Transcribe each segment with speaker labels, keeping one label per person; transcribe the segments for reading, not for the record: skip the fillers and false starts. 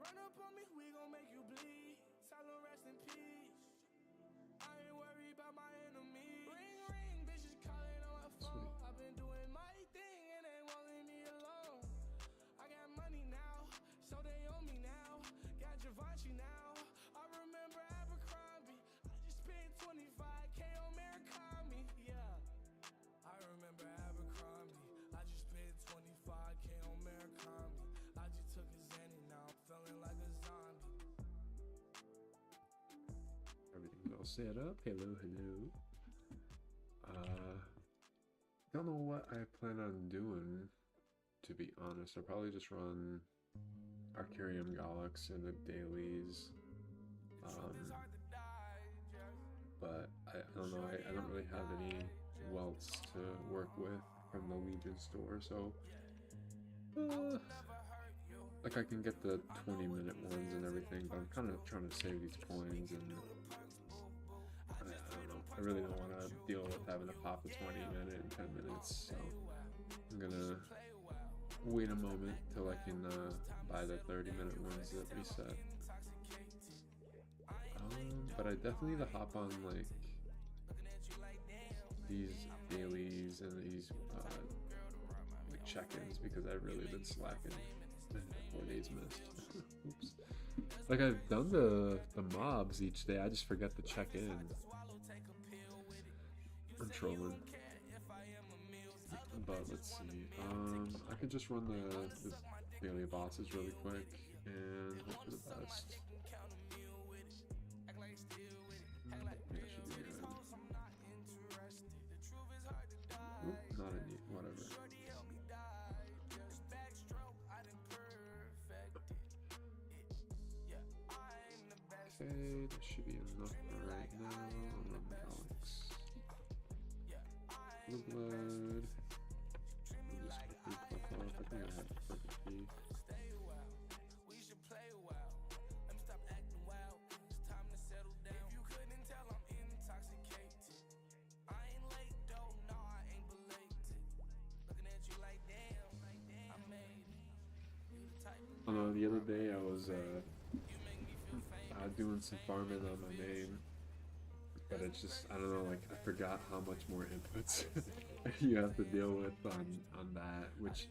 Speaker 1: Run up on me, we gon' make you bleed. Tell them rest in peace. I ain't worried about my enemies. Ring, ring, bitches calling on my phone. I've been doing my thing and they won't leave me alone. I got money now, so they own me now. Got Givenchy now. I remember Abercrombie. I just spent 25K on Murakami. Yeah, I remember Abercrombie. I just spent 25K on Murakami. I just took a Xanny, now I'm feeling like a zombie.
Speaker 2: Everything's all set up. Hello, hello. Don't know what I plan on doing, to be honest. I'll probably just run Arcarium Galax in the dailies. But I don't know, I don't really have any welts to work with from the Legion store, so like I can get the 20-minute ones and everything, but I'm kind of trying to save these coins, and I don't know, I really don't want to deal with having to pop a 20-minute in 10 minutes, so I'm gonna wait a moment till I can buy the 30-minute ones that reset. But I definitely need to hop on like these dailies and these like check-ins, because I've really been slacking. 4 days missed. Oops. Like I've done the mobs each day, I just forget to check in. I'm trolling. But let's see. I could just run the daily bosses really quick and hope for the best. Yeah, should be good. Oop, not a need, whatever. Okay, that should be enough for right now. I'll run Alex. Blue blood. I'll just quickly click off. I think I have the perfect key. The other day I was doing some farming on my main, but it's just, I don't know, like I forgot how much more inputs you have to deal with on that, which,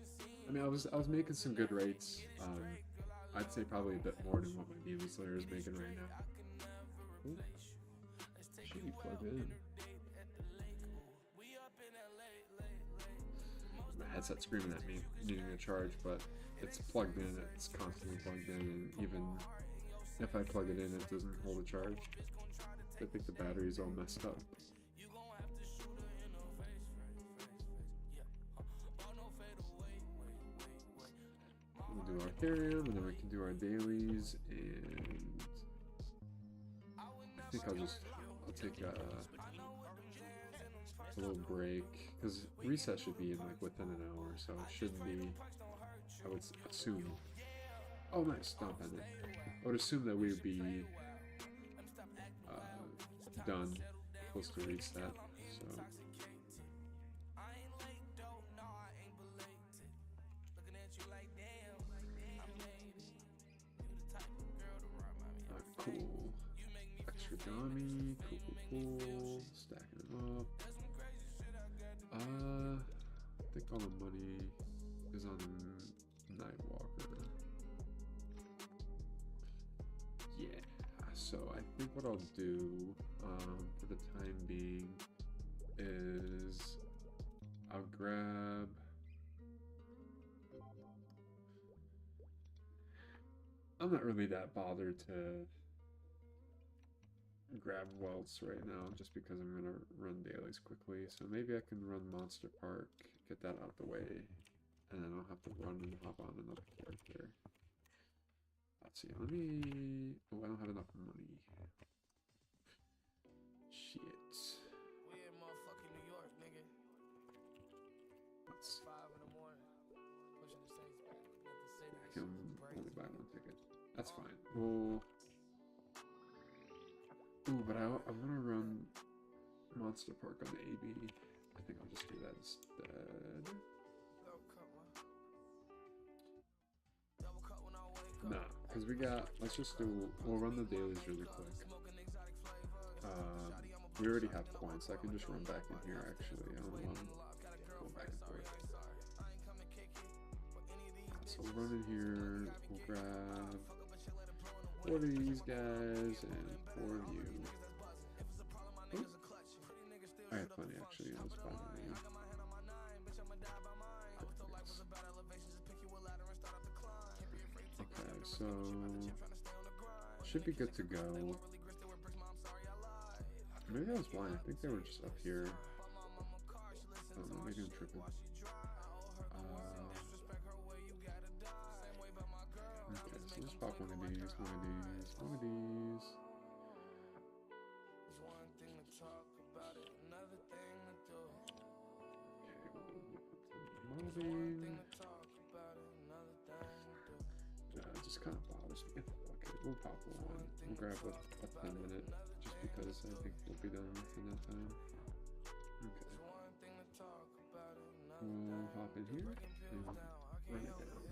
Speaker 2: I mean, I was making some good rates. I'd say probably a bit more than what my Demon Slayer is making right now. Ooh. Should be plugged in. My headset's screaming at me, needing a charge, but it's plugged in, it's constantly plugged in, and even if I plug it in, it doesn't hold a charge. I think the battery's all messed up. We'll do our Hyperion, and then we can do our dailies, and I think I'll take a little break, because reset should be in like within an hour, so it shouldn't be, I would assume. Oh nice, stop at it. I would assume that we would be done close to reset, so. Cool. Extra dummy, cool. Stacking them up. I think all the money is on Nightwalker. Yeah, so I think what I'll do for the time being is I'll grab I'm not really that bothered to grab welts right now, just because I'm gonna run dailies quickly. So maybe I can run Monster Park, get that out the way, and then I'll have to run and hop on another character. Let's see, let me... Oh, I don't have enough money. Shit.
Speaker 1: We in motherfucking New York, nigga.
Speaker 2: Let's...
Speaker 1: 5 in the morning. Pushing the Saints back.
Speaker 2: I can only buy one ticket. That's fine. Well... Ooh, but I want to run Monster Park on the AB. I think I'll just do that instead. Nah, because we got, let's just do, we'll run the dailies really quick. We already have coins, so I can just run back in here actually. I don't want to go back and forth. So we'll run in here, we'll grab 4 of these guys and 4 of you. Ooh. I have plenty actually, that's fine with me. Okay, so should be good to go. Maybe I was blind. I think they were just up here. Oh no, maybe I'm tripping. Okay, so let's pop one of these, one of these, one of these. Modding. Just kind of bothers me. Okay, we'll pop one. We'll grab a 10-minute, just because I think we'll be done within that time. Okay. We'll hop in here and run it down.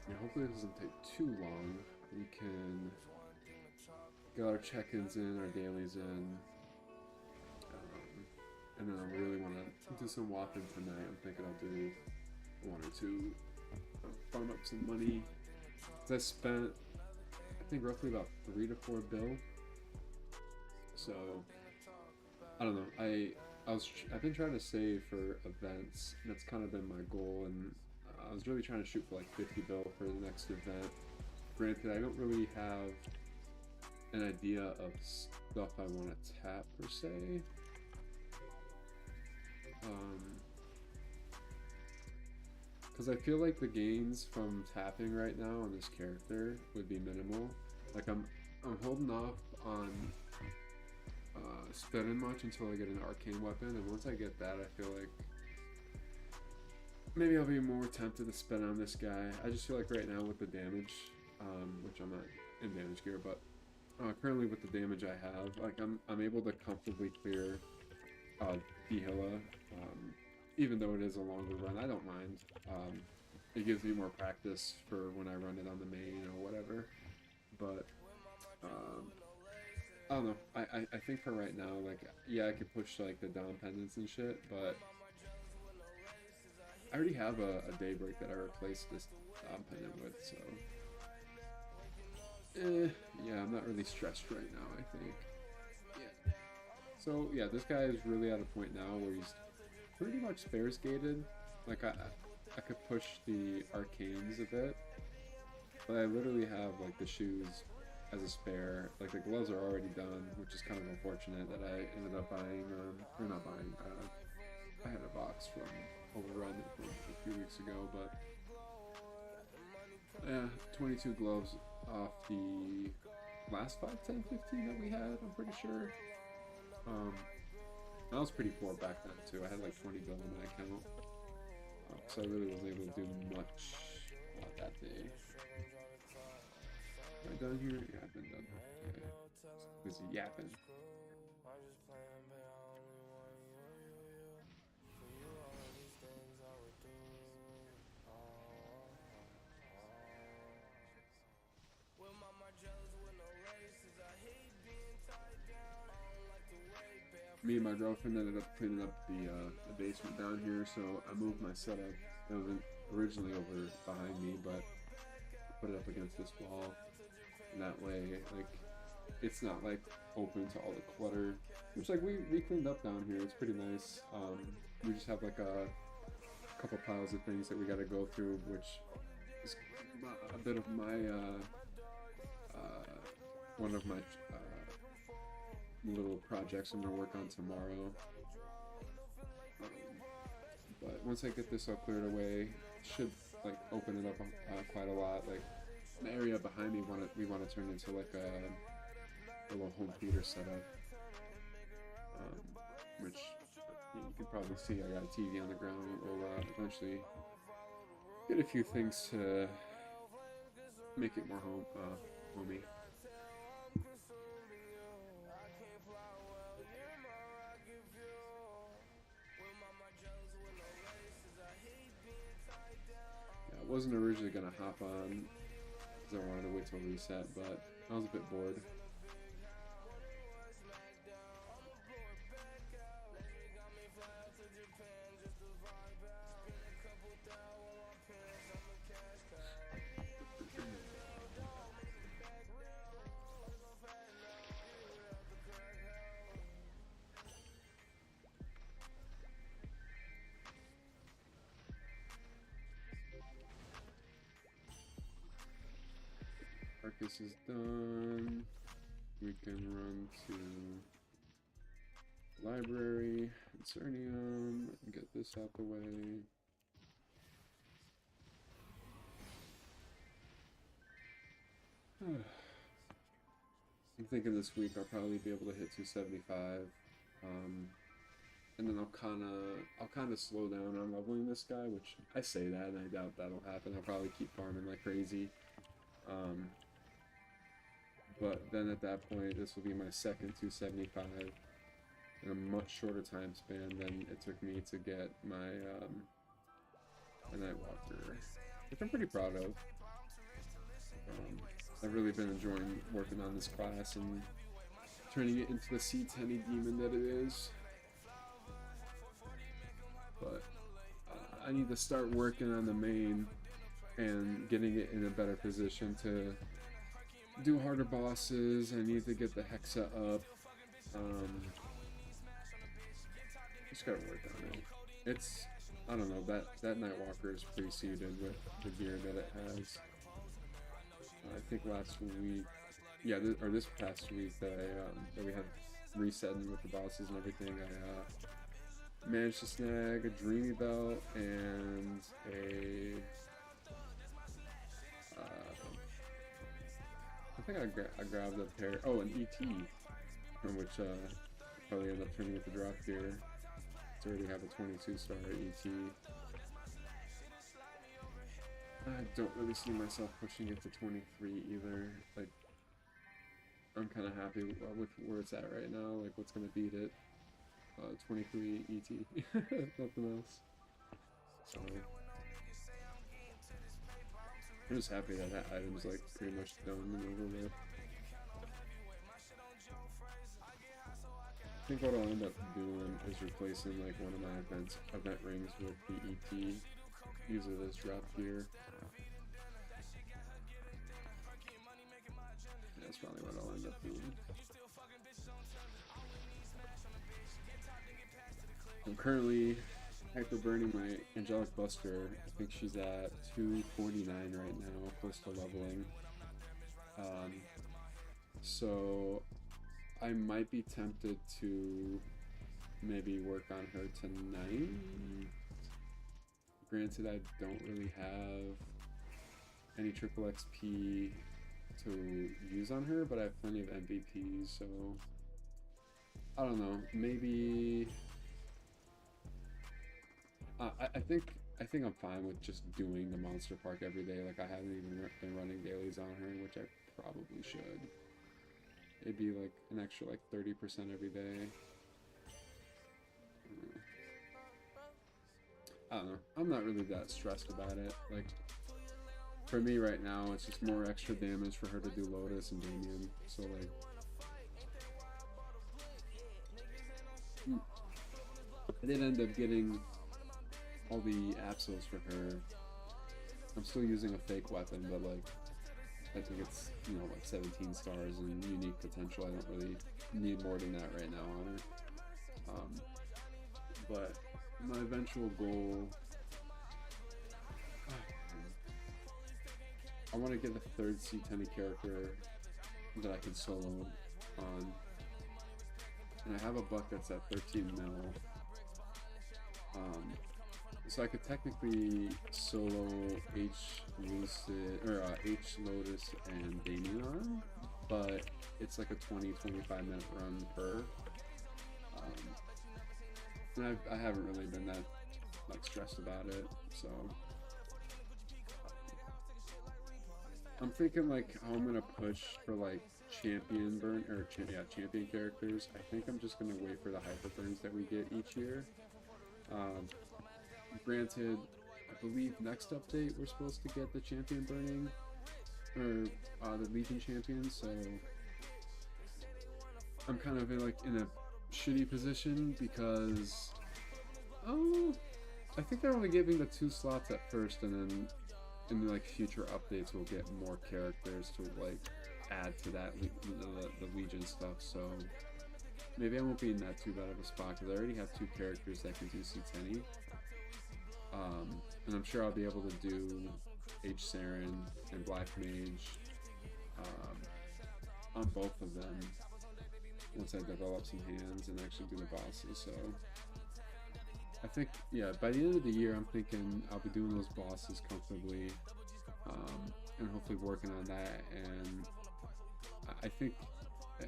Speaker 2: Yeah, hopefully it doesn't take too long. We can get our check-ins in, our dailies in, and then I really want to do some walking tonight. I'm thinking I'll do 1 or 2, farm up some money. I spent, I think, roughly about 3 to 4 bill. So I don't know. I've been trying to save for events. That's kind of been my goal, and I was really trying to shoot for like 50 bill for the next event. Granted, I don't really have an idea of stuff I want to tap per se. Because I feel like the gains from tapping right now on this character would be minimal. Like I'm holding off on spending much until I get an arcane weapon, and once I get that, I feel like maybe I'll be more tempted to spend on this guy. I just feel like right now with the damage, which I'm not in damage gear, but currently with the damage I have, like I'm able to comfortably clear Dihila, even though it is a longer run. I don't mind. It gives me more practice for when I run it on the main or whatever, but I don't know. I think for right now, like, yeah, I could push like the Dom pendants and shit, but I already have a Daybreak that I replaced this Dom pendant with, so yeah, I'm not really stressed right now, I think. Yeah. So yeah, this guy is really at a point now where he's pretty much spares gated. Like I could push the arcanes a bit, but I literally have like the shoes as a spare. Like the gloves are already done, which is kind of unfortunate that I ended up buying, or not buying, I had a box from Overrun from a few weeks ago, but yeah, 22 gloves off the last 5, 10, 15 that we had, I'm pretty sure. I was pretty poor back then too. I had like 20 bill in my account, so I really wasn't able to do much that day. Am I done here? Yeah, I've been done. Okay. Busy yapping. Me and my girlfriend ended up cleaning up the basement down here, so I moved my setup. It was originally over behind me, but I put it up against this wall, and that way, like, it's not like open to all the clutter. Which, like, we cleaned up down here. It's pretty nice. We just have like a couple piles of things that we got to go through, which is a bit of my one of my little projects I'm gonna work on tomorrow. But once I get this all cleared away, should like open it up quite a lot. Like the area behind me, we want to turn into like a little home theater setup, which you can probably see. I got a TV on the ground. We'll eventually get a few things to make it more homey. Yeah, I wasn't originally gonna hop on because I wanted to wait till reset, but I was a bit bored. Arcus is done. We can run to library, Incernium, and get this out the way. I'm thinking this week I'll probably be able to hit 275, and then I'll kind of slow down on leveling this guy, which I say that and I doubt that'll happen. I'll probably keep farming like crazy. But then at that point, this will be my second 275 in a much shorter time span than it took me to get my Nightwalker, which I'm pretty proud of. I've really been enjoying working on this class and turning it into the C10 demon that it is. But I need to start working on the main and getting it in a better position to do harder bosses. I need to get the Hexa up. Just gotta work on it. It's, I don't know, that Nightwalker is preceded with the gear that it has. I think last week, yeah, or this past week that that we had resetting with the bosses and everything, I managed to snag a Dreamy Belt and a I think I grabbed a pair. Oh, an ET, from which probably end up turning with the drop here. It's already have a 22-star ET. I don't really see myself pushing it to 23 either. Like, I'm kind of happy with where it's at right now. Like, what's gonna beat it? 23 ET. Nothing else. So I'm just happy that that item's like pretty much done and over with. I think what I'll end up doing is replacing like one of my event rings with the ET. Use it as drop gear. That's probably what I'll end up doing. I'm currently hyper burning my Angelic Buster. I think she's at 249 right now, close to leveling. So I might be tempted to maybe work on her tonight. Granted, I don't really have any triple XP to use on her, but I have plenty of MVPs, so I don't know. Maybe I think I'm fine with just doing the Monster Park every day. Like, I haven't even been running dailies on her, which I probably should. It'd be like an extra like 30% every day. I don't know. I'm not really that stressed about it. Like, for me right now, it's just more extra damage for her to do Lotus and Damien. So like, I did end up getting all the Absols for her. I'm still using a fake weapon, but like, I think it's, you know, like 17 stars and unique potential. I don't really need more than that right now on her. But my eventual goal, I want to get the third C10 character that I can solo on, and I have a buck that's at 13 mil. So I could technically solo H Lucid or H Lotus and Damien, but it's like a 20-25 minute run per. And I haven't really been that like stressed about it, so I'm thinking like how I'm gonna push for like champion burn or champion characters. I think I'm just gonna wait for the hyper burns that we get each year. Granted, I believe next update we're supposed to get the champion burning or the Legion champion, so I'm kind of in a shitty position because I think they're only giving the 2 slots at first, and then in like future updates we'll get more characters to like add to that the Legion stuff. So maybe I won't be in that too bad of a spot because I already have 2 characters that can do C10, and I'm sure I'll be able to do H Saren and Black Mage on both of them once I develop some hands and actually do the bosses. So I think, yeah, by the end of the year, I'm thinking I'll be doing those bosses comfortably, and hopefully working on that. And I think,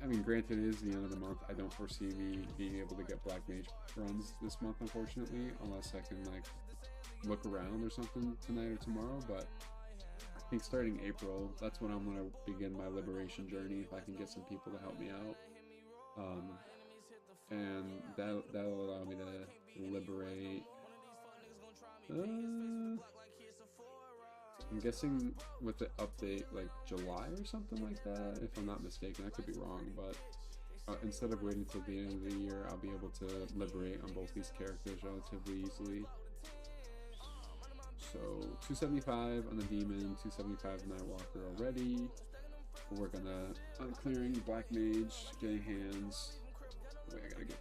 Speaker 2: I mean, granted, it is the end of the month. I don't foresee me being able to get Black Mage runs this month, unfortunately, unless I can, like, look around or something tonight or tomorrow. But I think starting April, that's when I'm going to begin my liberation journey, if I can get some people to help me out. And that'll allow me to liberate. I'm guessing with the update like July or something like that, if I'm not mistaken. I could be wrong, but instead of waiting till the end of the year, I'll be able to liberate on both these characters relatively easily. So 275 on the Demon, 275 Nightwalker already. We'll work on clearing Black Mage, getting hands. Wait, I gotta get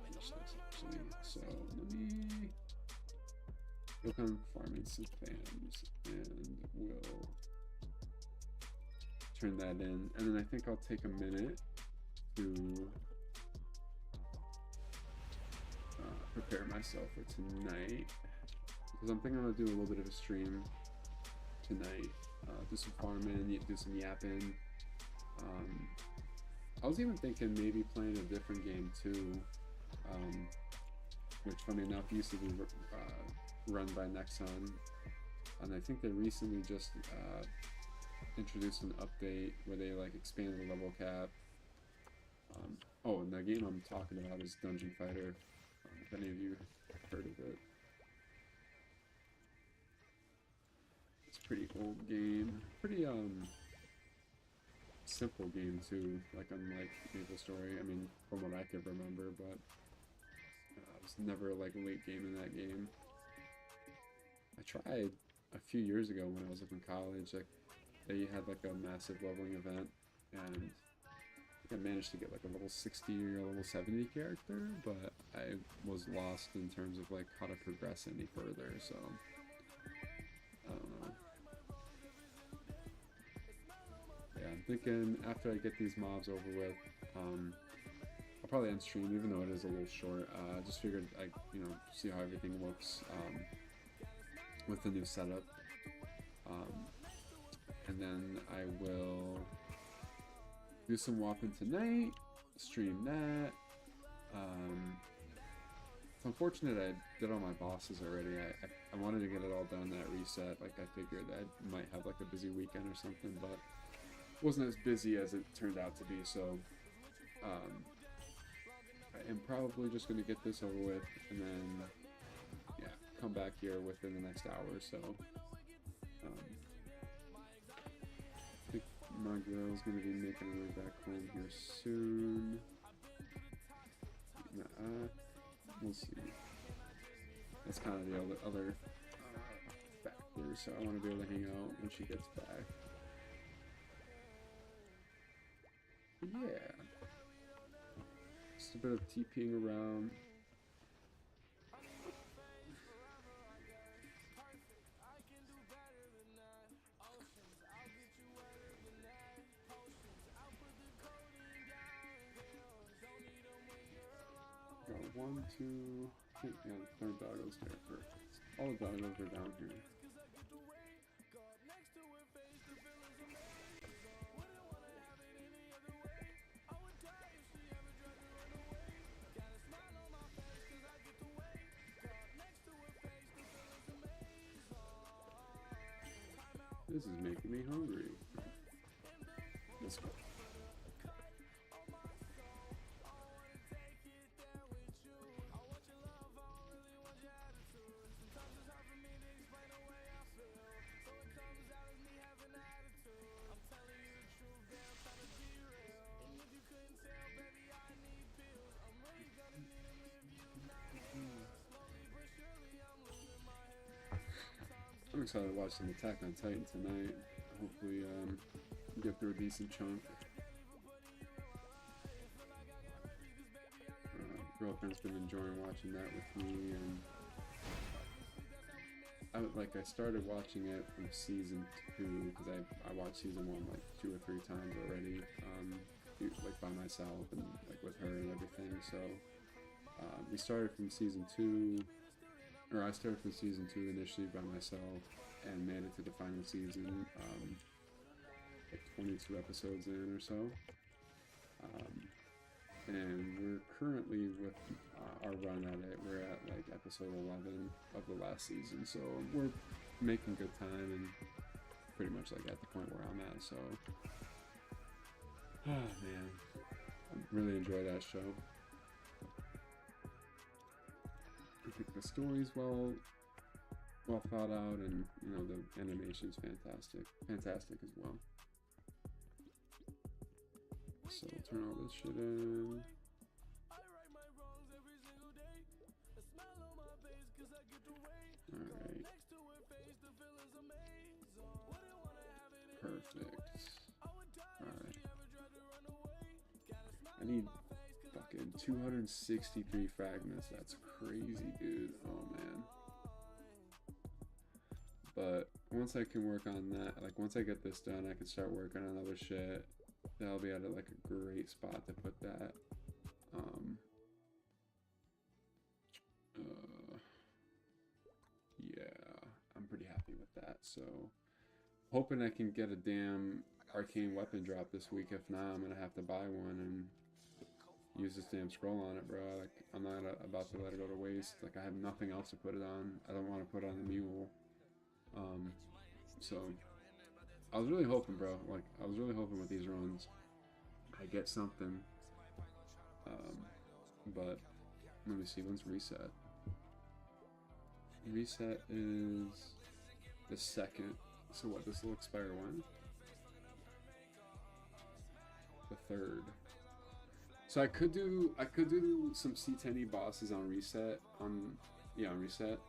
Speaker 2: finish this actually. So let me work on farming some fams, and we'll turn that in. And then I think I'll take a minute to prepare myself for tonight, because I'm thinking I'm gonna do a little bit of a stream tonight. Do some farming, do some yapping. I was even thinking maybe playing a different game too, which funny enough used to be run by Nexon, and I think they recently just introduced an update where they like expanded the level cap. Oh, and the game I'm talking about is Dungeon Fighter, if any of you have heard of it. It's a pretty old game, pretty simple game too, like unlike MapleStory. I mean, from what I could remember, but I was never like late game in that game. I tried a few years ago when I was up in college. Like they had like a massive leveling event, and I managed to get like a level 60 or a level 70 character, but I was lost in terms of like how to progress any further. So I don't know. Yeah, I'm thinking after I get these mobs over with, I'll probably end stream, even though it is a little short. I just figured I'd, see how everything looks with the new setup. And then I will do some walking tonight, stream that. It's unfortunate I did all my bosses already. I wanted to get it all done at reset. Like I figured I might have like a busy weekend or something, but wasn't as busy as it turned out to be, so I am probably just going to get this over with and then come back here within the next hour or so. I think my girl's going to be making her way back home here soon. We'll see. That's kind of the other factor, so I want to be able to hang out when she gets back. Yeah, just a bit of TPing around. Got 1, 2, yeah, the third dog goes there first. All the dialogues are down here. This is making me hungry. Let's go. I'm excited to watch some Attack on Titan tonight. Hopefully, get through a decent chunk. Girlfriend's been enjoying watching that with me, and I started watching it from season 2 because I watched season 1 like 2 or 3 times already, like by myself and like with her and everything. So we started from season 2. Or I started from season 2 initially by myself and made it to the final season, like 22 episodes in or so. And we're currently with our run at it. We're at like episode 11 of the last season, so we're making good time and pretty much like at the point where I'm at. So, oh man, I really enjoy that show. I think the story's well thought out, and you know the animation's fantastic as well. So I'll turn all this shit in. Alright. Perfect. Alright. I need fucking 263 fragments. That's crazy, dude. Oh man. But once I can work on that, like once I get this done, I can start working on other shit. That'll be at like a great spot to put that. Yeah, I'm pretty happy with that. So, hoping I can get a damn arcane weapon drop this week. If not, I'm gonna have to buy one and use this damn scroll on it, bro. Like, I'm not about to let it go to waste. Like, I have nothing else to put it on. I don't want to put it on the mule. So I was really hoping, bro. Like, I was really hoping with these runs I get something. But let me see. When's reset? Reset is the 2nd. So what? This will expire when? The 3rd. So I could do some C10E bosses on reset. On reset.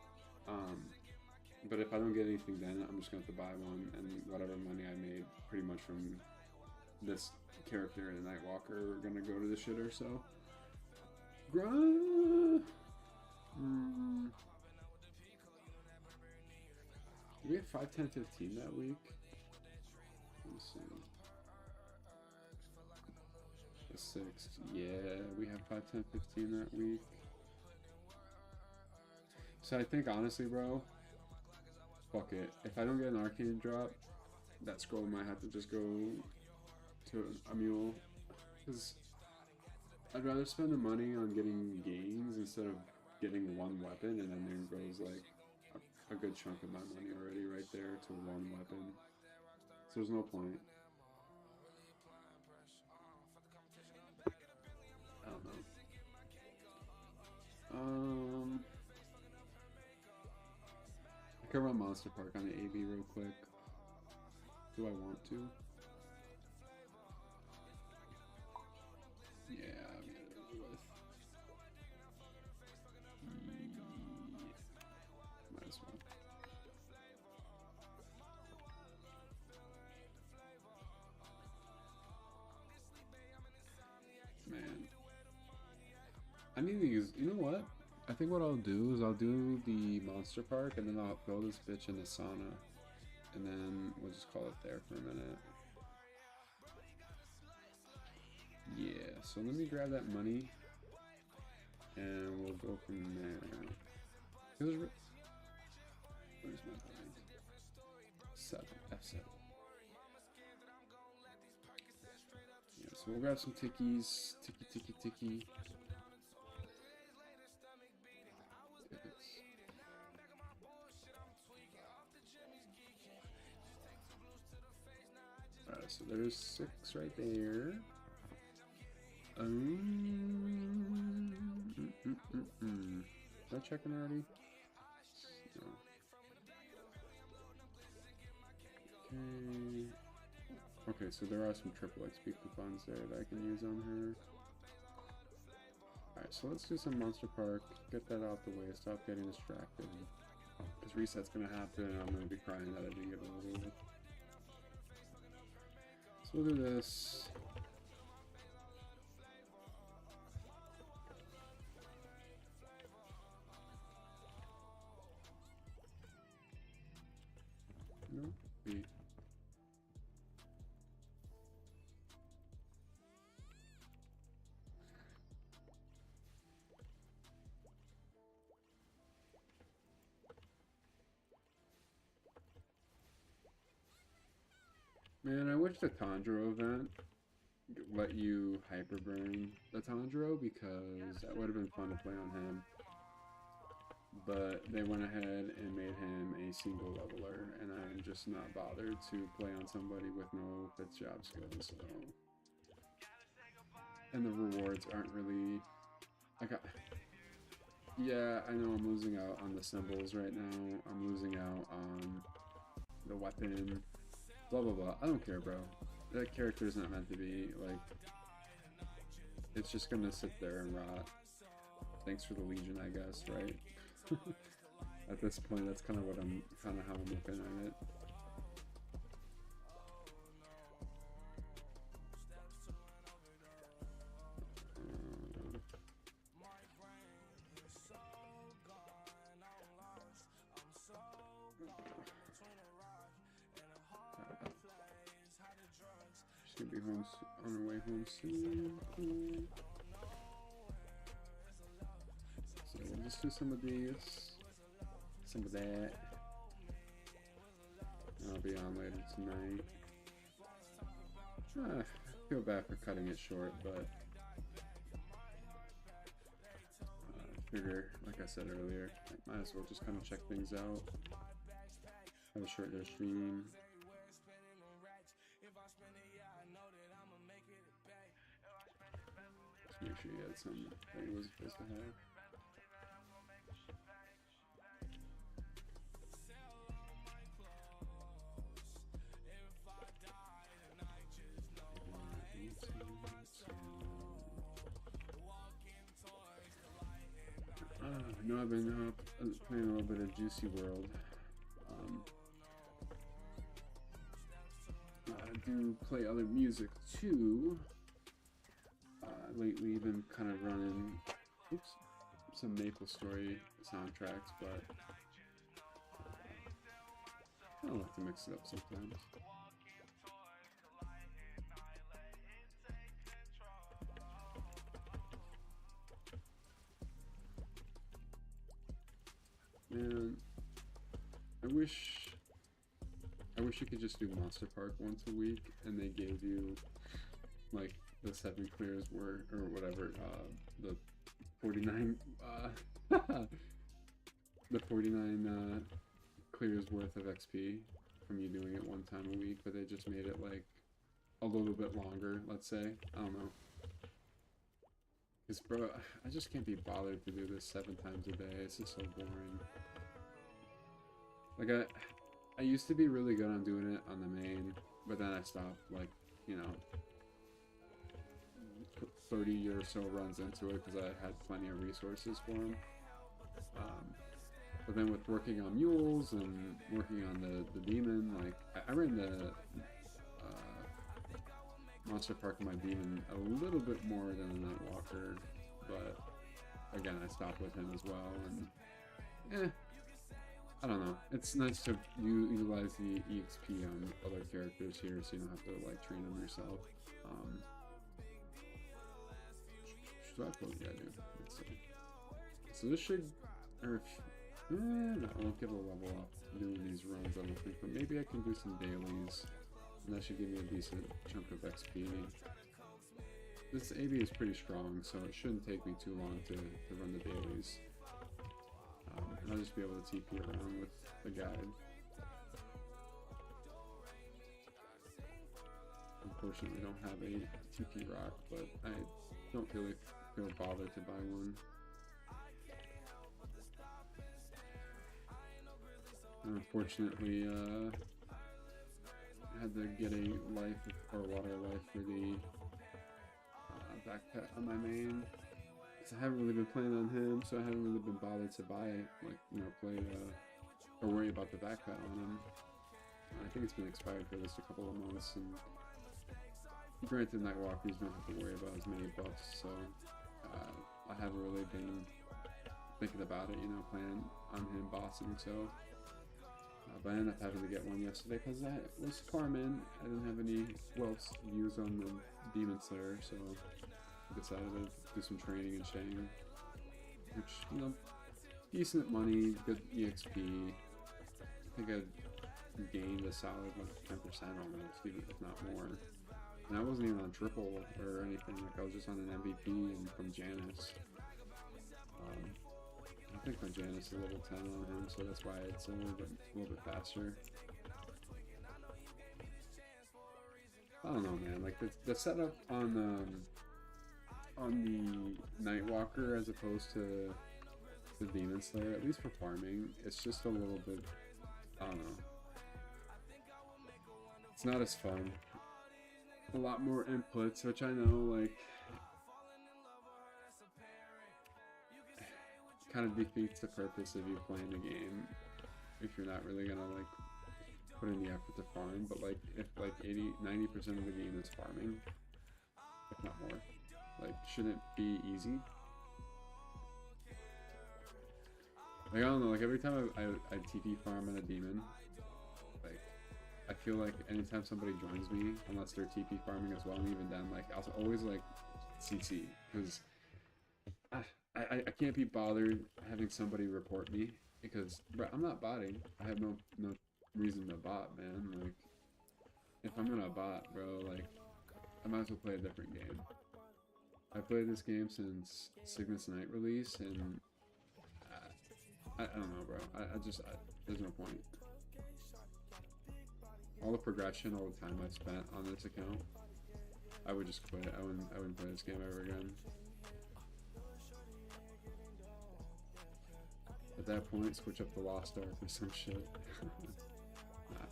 Speaker 2: But if I don't get anything then, I'm just going to have to buy one, and whatever money I made pretty much from this character and the Nightwalker are going to go to the shitter, so. Did we have 5, 10, 15 that week? Let me see. The 6th. Yeah, we have 5, 10, 15 that week. So I think honestly, bro, fuck it. If I don't get an arcane drop, that scroll might have to just go to a mule. Because I'd rather spend the money on getting gains instead of getting one weapon, and then there goes like a good chunk of my money already right there to one weapon. So there's no point. I don't know. I could run Monster Park on the AV real quick. Do I want to? Yeah, I'm gonna do it. Might as well. Man. I need to use, you know what? I think what I'll do is I'll do the Monster Park and then I'll throw this bitch in the sauna. And then we'll just call it there for a minute. Yeah, so let me grab that money and we'll go from there. Where's my bind? 7, F7. Yeah, so we'll grab some tickies. Ticky. Tickets. Alright, so there's 6 right there. Did I check it already? No. Okay, so there are some triple XP coupons there that I can use on her. Alright, so let's do some Monster Park, get that out the way, stop getting distracted. Because reset's gonna happen and I'm gonna be crying that I didn't get a little bit. So we'll do this. No, wait. Man, I wish the Tanjiro event let you hyperburn the Tanjiro, because that would have been fun to play on him. But they went ahead and made him a single leveler, and I'm just not bothered to play on somebody with no fifth job skills. So, and the rewards aren't really. Yeah, I know I'm losing out on the symbols right now. I'm losing out on the weapon. Blah blah blah. I don't care, bro. That character is not meant to be like. It's just gonna sit there and rot. Thanks for the Legion, I guess, right? At this point, that's kind of how I'm looking at it. She's gonna be home on her way home soon. So we'll just do some of these, some of that. I'll be on later tonight. I feel bad for cutting it short, but I figure, like I said earlier, I might as well just kind of check things out. Have a short stream. Just make sure you had something that you wasn't supposed to have. No, I've been playing a little bit of Juicy World. I do play other music too. Lately, been kind of running, some Maple Story soundtracks, but I like to mix it up sometimes. Man, I wish you could just do Monster Park once a week and they gave you like the 7 clears were or whatever, the 49 the 49 clears worth of XP from you doing it one time a week, but they just made it like a little bit longer, let's say. I don't know. Because, bro, I just can't be bothered to do this 7 times a day. It's just so boring. Like, I used to be really good on doing it on the main, but then I stopped, like, you know, 30 or so runs into it because I had plenty of resources for them. But then with working on mules and working on the demon, like, I ran the Monster Park and my demon a little bit more than the Nightwalker, but again, I stopped with him as well, and I don't know. It's nice to utilize the EXP on other characters here, so you don't have to like train them yourself. So I do. Let's see. So this should, or I won't get a level up doing these runs, I don't think, but maybe I can do some dailies, and that should give me a decent chunk of XP. This AB is pretty strong, so it shouldn't take me too long to run the dailies. And I'll just be able to TP around with the guide. Unfortunately, I don't have a TP rock, but I don't really feel bothered to buy one. And unfortunately, I had to get a life or water life for the backpack on my main. So I haven't really been playing on him, so I haven't really been bothered to buy, like, you know, play or worry about the backpack on him. I think it's been expired for at least a couple of months, and granted, Nightwalkers don't have to worry about as many buffs, so I haven't really been thinking about it, you know, playing on him bossing, so but I ended up having to get one yesterday because I was farming. I didn't have any wealth views on the Demon Slayer, so I decided to do some training and Shang, which, you know, decent money, good EXP. I think I gained a solid like 10% almost, even if not more. And I wasn't even on triple or anything, like I was just on an MVP and from Janice. I think my Janice is level 10 on him, so that's why it's a little bit faster. I don't know, man. Like the setup on the Nightwalker as opposed to the Demon Slayer, at least for farming, it's just a little bit. I don't know. It's not as fun. A lot more inputs, which I know, like, kind of defeats the purpose of you playing the game if you're not really gonna like put in the effort to farm. But like if like 90% of the game is farming, if not more, like shouldn't it be easy? Like I don't know, like every time I TP farm on a demon, like I feel like anytime somebody joins me, unless they're TP farming as well, and even then, like I'll always like CC, because I can't be bothered having somebody report me, because bro, I'm not botting. I have no reason to bot, man. Like if I'm gonna bot, bro, like I might as well play a different game. I played this game since Cygnus Night release, and I don't know, bro. There's no point. All the progression, all the time I've spent on this account, I would just quit. I wouldn't play this game ever again. At that point, switch up the Lost Ark or some shit.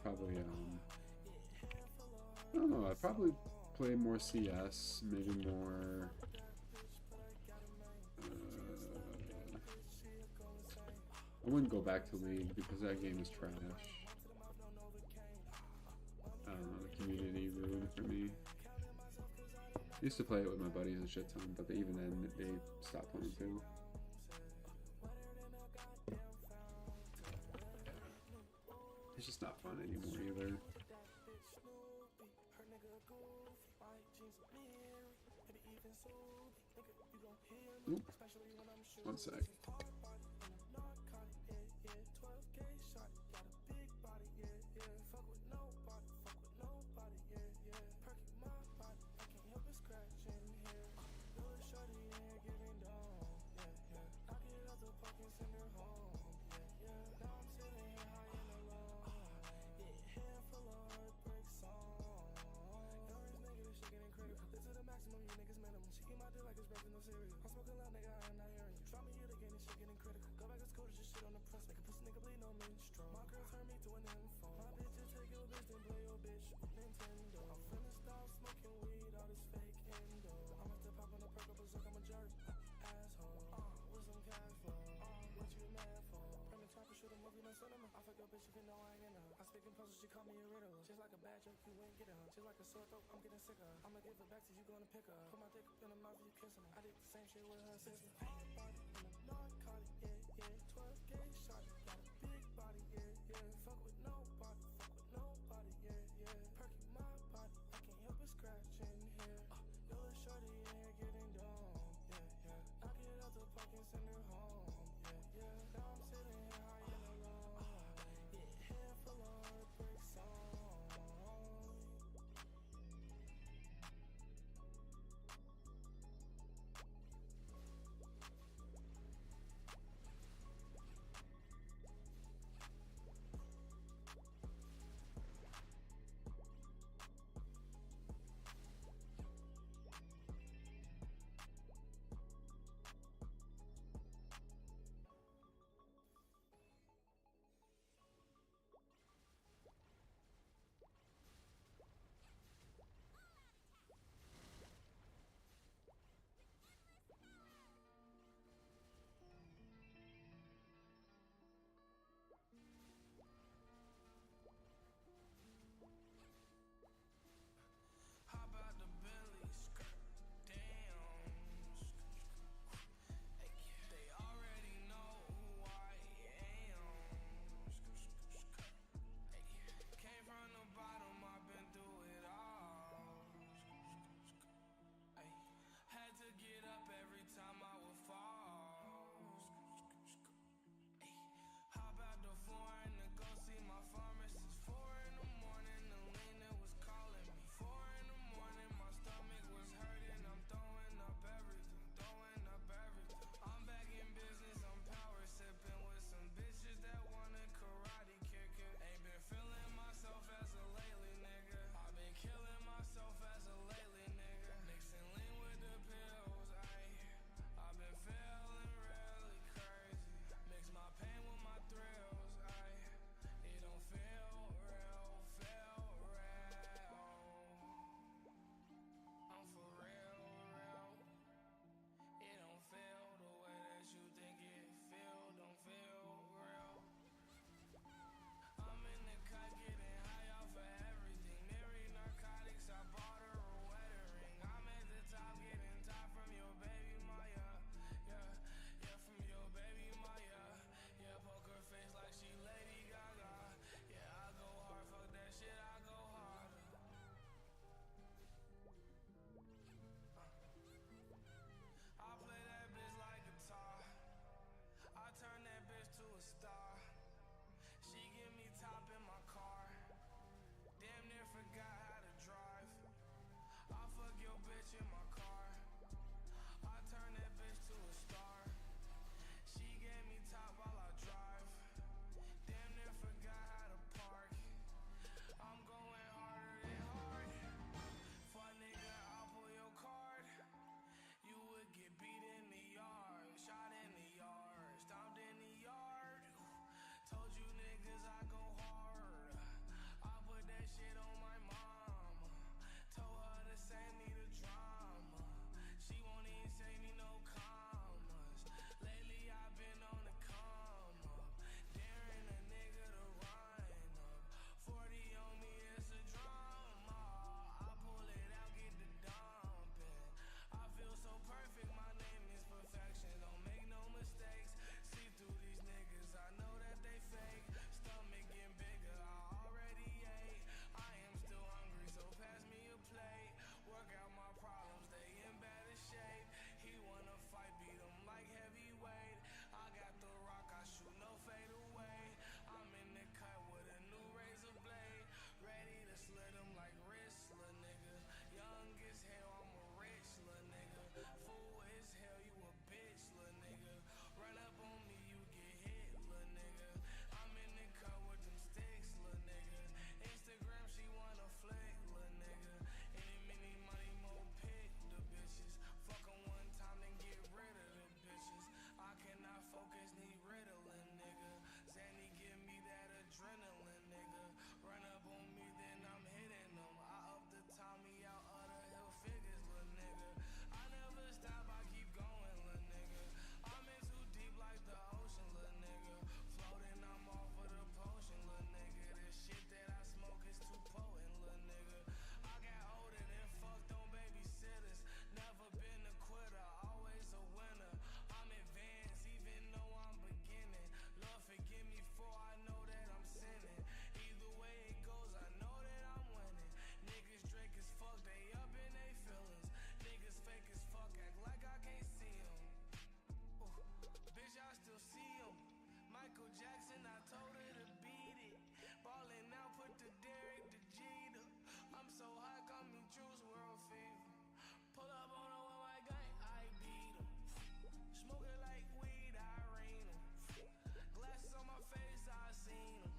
Speaker 2: Probably, I don't know, I'd probably play more CS, maybe more, I wouldn't go back to League because that game is trash. I don't know, the community ruined for me. I used to play it with my buddies a shit ton, but even then, they stopped playing too. It's just not fun anymore either. Oop. One sec.
Speaker 1: my pharmacist. 4 in the morning, the leaner was calling me. 4 in the morning, my stomach was hurting. I'm throwing up everything, throwing up everything. I'm back in business, I'm power sipping with some bitches that wanna karate kick it. Ain't been feeling myself as a lately, nigga. I've been killing myself as a lately, nigga. Mixing lean with the pills, I've been feeling really crazy. Mix my pain with my thrills, it don't feel real, feel real. I'm for real, real. It don't feel the way that you think it feel, don't feel real. I'm in the cut getting high off of everything. Mary narcotics, I bought her a wedding ring. I'm at the top getting top from your baby Maya. Yeah, yeah, from your baby Maya. Yeah, poker face like she Lady Gaga. Yeah, I go hard, fuck that shit, I go harder. I play that bitch like guitar. I turn that bitch to a star. She give me top in my car. Damn near forgot how to drive. I fuck your bitch in my car. I turn that bitch to a star. She gave me top while I drive. Damn near forgot how to park. I'm going harder than hard. Fuck nigga, I'll pull your card. You would get beat in the yard, shot in the yard, stomped in the yard. Told you niggas I go hard. I put that shit on my mom. Told her to save me the drama. She won't even save me no commas. Lately I've been on the come up. Daring a nigga to run up. 40 on me, it's a drama. I pull it out, get the dumping. I feel so perfect, my name is perfection. Don't make no mistakes. See through these niggas, I know that they fake. Stomach getting bigger, I already ate. I am still hungry, so pass me a plate. Work out my problems, they in better shape. He wanna fight, beat him like heavyweight. I got the rock, I shoot no fade away. I'm in the cut with a new razor blade. Ready to slit him like wrist, lil' nigga. Young as hell, I'm a rich lil' nigga. Fool as hell, you a bitch, lil' nigga. Run up on me, you get hit, lil' nigga. I'm in the cut with them sticks, lil' nigga. Instagram, she wanna flick, lil' nigga. Any, mini, money, more pick the bitches. Fuck 'em one time, then get rid of the bitches. I cannot focus, need Ritalin, nigga. Zanny, give me that adrenaline, nigga. Run up on me, then I'm hitting them. I up the Tommy out of the hill figures, lil' nigga. I never stop, I keep going, lil' nigga. I'm in too deep like the ocean, lil' nigga. Floating, I'm off of the potion, lil' nigga. This shit that I smoke is too potent, lil' nigga. I got older than fucked on babysitters. Never been a quitter, always a winner. I'm advanced, even though I'm beginning. Lord, forgive me for I know that I'm sinning. Either way it goes, I know that I'm winning. Niggas drink as fuck, they up in they feelings. Niggas fake as fuck, act like I can't see them. Bitch, I still see him. Michael Jackson, I told her to beat it. Ballin' out, put the Derek to Jeter. I'm so hot, call me Juice World Fever. Pull up on her with my gang, I beat her. Smoking like weed, Irene. Glasses on my face, I seen them.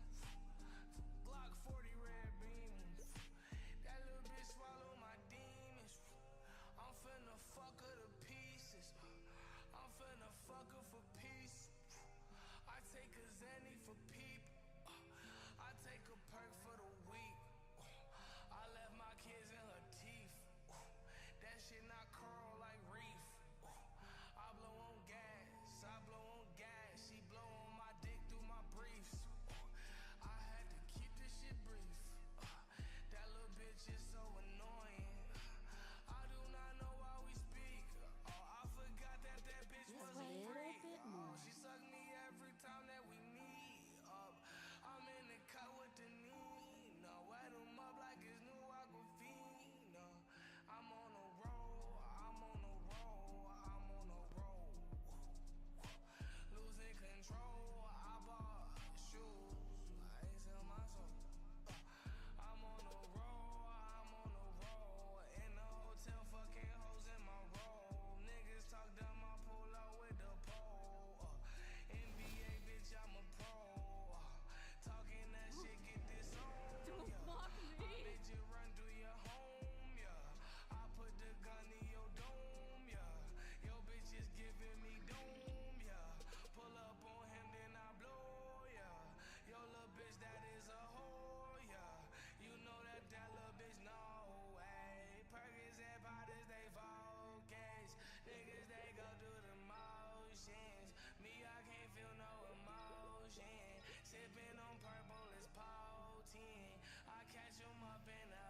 Speaker 1: Glock 40 red beam. That little bitch swallow my demons. I'm finna fuck her to pieces. I'm finna fuck her for peace. I take a Zanny for people. I take a perk for the weak. I left my kids in her teeth. That shit not curl like reef. I blow on gas, I blow on gas. She blow on my dick through my briefs. I had to keep this shit brief. That little bitch is so annoying. I do not know why we speak. Oh, I forgot that bitch
Speaker 3: Just
Speaker 1: wasn't
Speaker 3: wait a
Speaker 1: free.
Speaker 3: bit more.
Speaker 1: Oh, she sucked me every time that we meet. emotions. Me, I can't feel no emotion. Sipping on purple is potent. I catch 'em up in the